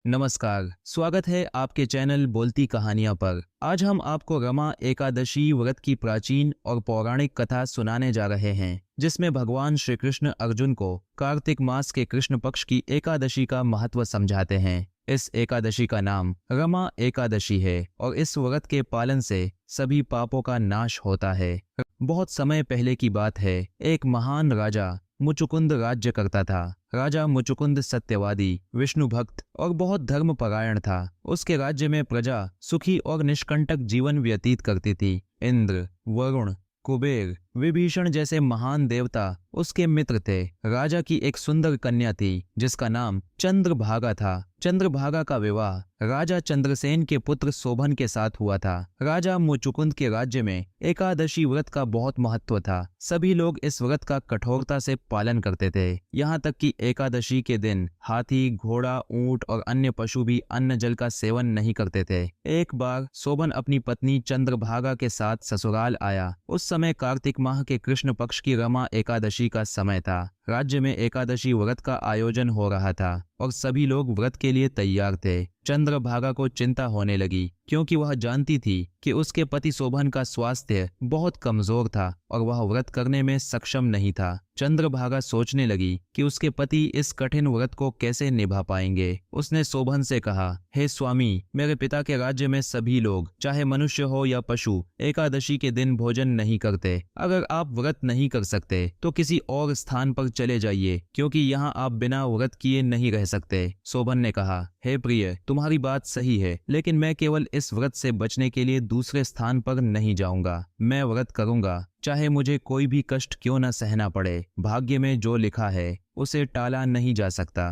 नमस्कार, स्वागत है आपके चैनल बोलती कहानियां पर। आज हम आपको रमा एकादशी व्रत की प्राचीन और पौराणिक कथा सुनाने जा रहे हैं, जिसमें भगवान श्री कृष्ण अर्जुन को कार्तिक मास के कृष्ण पक्ष की एकादशी का महत्व समझाते हैं। इस एकादशी का नाम रमा एकादशी है और इस व्रत के पालन से सभी पापों का नाश होता है। बहुत समय पहले की बात है, एक महान राजा मुचुकुंद राज्य करता था। राजा मुचुकुंद सत्यवादी, विष्णु भक्त और बहुत धर्मपरायण था। उसके राज्य में प्रजा सुखी और निष्कंटक जीवन व्यतीत करती थी। इंद्र, वरुण, कुबेर, विभीषण जैसे महान देवता उसके मित्र थे। राजा की एक सुंदर कन्या थी जिसका नाम चंद्रभागा था। चंद्रभागा का विवाह राजा चंद्रसेन के पुत्र शोभन के साथ हुआ था। राजा मुचुकुंद के राज्य में एकादशी व्रत का बहुत महत्व था। सभी लोग इस व्रत का कठोरता से पालन करते थे। यहाँ तक कि एकादशी के दिन हाथी, घोड़ा, ऊंट और अन्य पशु भी अन्न जल का सेवन नहीं करते थे। एक बार शोभन अपनी पत्नी चंद्रभागा के साथ ससुराल आया। उस समय कार्तिक माह के कृष्ण पक्ष की रमा एकादशी का समय था। राज्य में एकादशी व्रत का आयोजन हो रहा था और सभी लोग व्रत के लिए तैयार थे। चंद्रभागा को चिंता होने लगी क्योंकि वह जानती थी कि उसके पति शोभन का स्वास्थ्य बहुत कमजोर था और वह व्रत करने में सक्षम नहीं था। चंद्रभागा सोचने लगी कि उसके पति इस कठिन व्रत को कैसे निभा पाएंगे। उसने शोभन से कहा, हे स्वामी, मेरे पिता के राज्य में सभी लोग, चाहे मनुष्य हो या पशु, एकादशी के दिन भोजन नहीं करते। अगर आप व्रत नहीं कर सकते तो किसी और स्थान पर चले जाइए, क्योंकि यहाँ आप बिना व्रत किए नहीं रह सकते। शोभन ने कहा, हे प्रिय, तुम्हारी बात सही है, लेकिन मैं केवल इस व्रत से बचने के लिए दूसरे स्थान पर नहीं जाऊंगा। मैं व्रत करूंगा, चाहे मुझे कोई भी कष्ट क्यों न सहना पड़े। भाग्य में जो लिखा है उसे टाला नहीं जा सकता।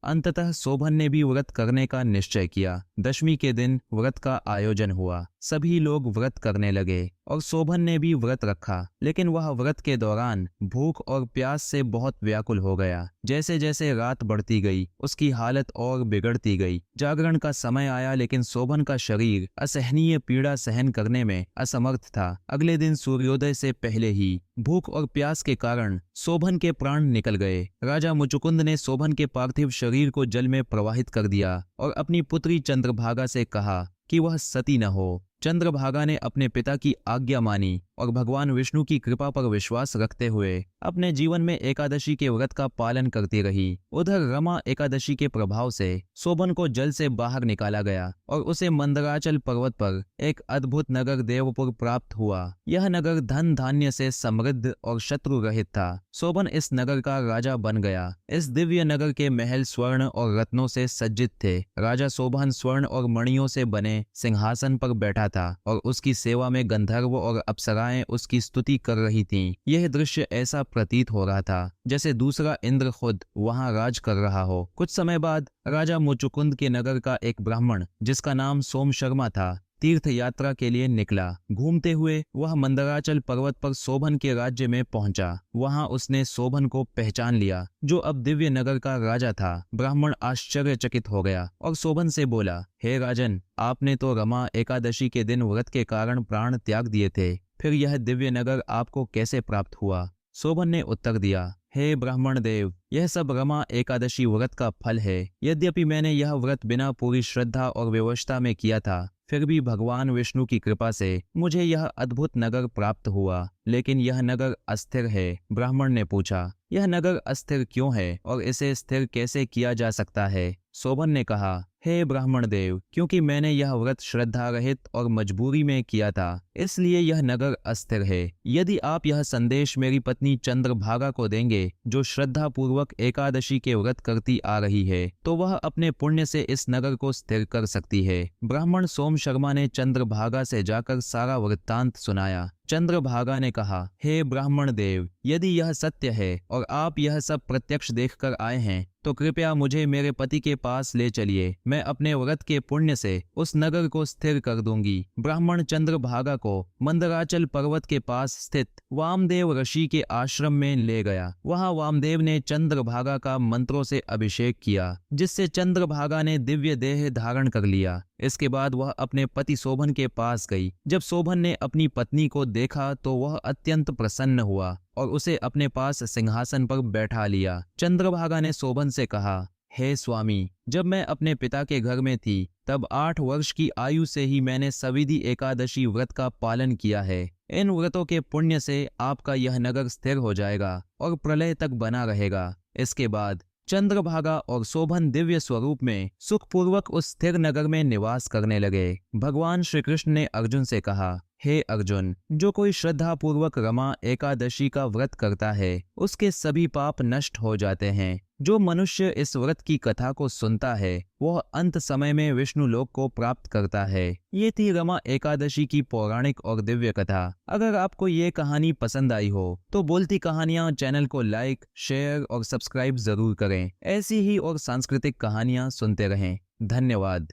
अंततः शोभन ने भी व्रत करने का निश्चय किया। दशमी के दिन व्रत का आयोजन हुआ। सभी लोग व्रत करने लगे और शोभन ने भी व्रत रखा, लेकिन वह व्रत के दौरान भूख और प्यास से बहुत व्याकुल हो गया। जैसे जैसे रात बढ़ती गई उसकी हालत और बिगड़ती गई। जागरण का समय आया, लेकिन शोभन का शरीर असहनीय पीड़ा सहन करने में असमर्थ था। अगले दिन सूर्योदय से पहले ही भूख और प्यास के कारण शोभन के प्राण निकल गए। राजा मुचुकुंद ने शोभन के पार्थिव शरीर को जल में प्रवाहित कर दिया और अपनी पुत्री चंद्रभागा से कहा कि वह सती न हो। चंद्रभागा ने अपने पिता की आज्ञा मानी और भगवान विष्णु की कृपा पर विश्वास रखते हुए अपने जीवन में एकादशी के व्रत का पालन करती रही। उधर रमा एकादशी के प्रभाव से शोभन को जल से बाहर निकाला गया और उसे मंदराचल पर्वत पर एक अद्भुत नगर देवपुर प्राप्त हुआ। यह नगर धन धान्य से समृद्ध और शत्रु रहित था। शोभन इस नगर का राजा बन गया। इस दिव्य नगर के महल स्वर्ण और रत्नों से सज्जित थे। राजा शोभन स्वर्ण और मणियों से बने सिंहासन पर बैठा था और उसकी सेवा में गंधर्व और अप्सराएं उसकी स्तुति कर रही थीं। यह दृश्य ऐसा प्रतीत हो रहा था जैसे दूसरा इंद्र खुद वहां राज कर रहा हो। कुछ समय बाद राजा मुचुकुंद के नगर का एक ब्राह्मण, जिसका नाम सोम शर्मा था, तीर्थ यात्रा के लिए निकला। घूमते हुए वह मंदराचल पर्वत पर शोभन के राज्य में पहुंचा। वहां उसने शोभन को पहचान लिया, जो अब दिव्य नगर का राजा था। ब्राह्मण आश्चर्यचकित हो गया और शोभन से बोला, हे राजन, आपने तो रमा एकादशी के दिन व्रत के कारण प्राण त्याग दिए थे, फिर यह दिव्य नगर आपको कैसे प्राप्त हुआ? शोभन ने उत्तर दिया, हे ब्राह्मण देव, यह सब रमा एकादशी व्रत का फल है। यद्यपि मैंने यह व्रत बिना पूरी श्रद्धा और व्यवस्था में किया था, फिर भी भगवान विष्णु की कृपा से मुझे यह अद्भुत नगर प्राप्त हुआ। लेकिन यह नगर अस्थिर है। ब्राह्मण ने पूछा, यह नगर अस्थिर क्यों है और इसे स्थिर कैसे किया जा सकता है? शोभन ने कहा, हे ब्राह्मण देव, क्योंकि मैंने यह व्रत श्रद्धा रहित और मजबूरी में किया था, इसलिए यह नगर अस्थिर है। यदि आप यह संदेश मेरी पत्नी चंद्रभागा को देंगे, जो श्रद्धा पूर्वक एकादशी के व्रत करती आ रही है, तो वह अपने पुण्य से इस नगर को स्थिर कर सकती है। ब्राह्मण सोम शर्मा ने चंद्रभागा से जाकर सारा वृत्तांत सुनाया। चंद्रभागा ने कहा, हे ब्राह्मण देव, यदि यह सत्य है और आप यह सब प्रत्यक्ष देखकर आए हैं, तो कृपया मुझे मेरे पति के पास ले चलिए। मैं अपने व्रत के पुण्य से उस नगर को स्थिर कर दूंगी। ब्राह्मण चंद्रभागा को मंदराचल पर्वत के पास स्थित वामदेव ऋषि के आश्रम में ले गया। वहां वामदेव ने चंद्रभागा का मंत्रों से अभिषेक किया, जिससे चंद्रभागा ने दिव्य देह धारण कर लिया। इसके बाद वह अपने पति शोभन के पास गई। जब शोभन ने अपनी पत्नी को देखा तो वह अत्यंत प्रसन्न हुआ और उसे अपने पास सिंहासन पर बैठा लिया। चंद्रभागा ने शोभन से कहा, हे स्वामी, जब मैं अपने पिता के घर में थी तब 8 वर्ष की आयु से ही मैंने सविधि एकादशी व्रत का पालन किया है। इन व्रतों के पुण्य से आपका यह नगर स्थिर हो जाएगा और प्रलय तक बना रहेगा। इसके बाद चंद्रभागा और शोभन दिव्य स्वरूप में सुखपूर्वक उस स्थिर नगर में निवास करने लगे। भगवान श्री कृष्ण ने अर्जुन से कहा, हे अर्जुन, जो कोई श्रद्धा पूर्वक रमा एकादशी का व्रत करता है उसके सभी पाप नष्ट हो जाते हैं। जो मनुष्य इस व्रत की कथा को सुनता है वह अंत समय में विष्णु लोक को प्राप्त करता है। ये थी रमा एकादशी की पौराणिक और दिव्य कथा। अगर आपको ये कहानी पसंद आई हो तो बोलती कहानियां चैनल को लाइक, शेयर और सब्सक्राइब जरूर करें। ऐसी ही और सांस्कृतिक कहानियां सुनते रहें। धन्यवाद।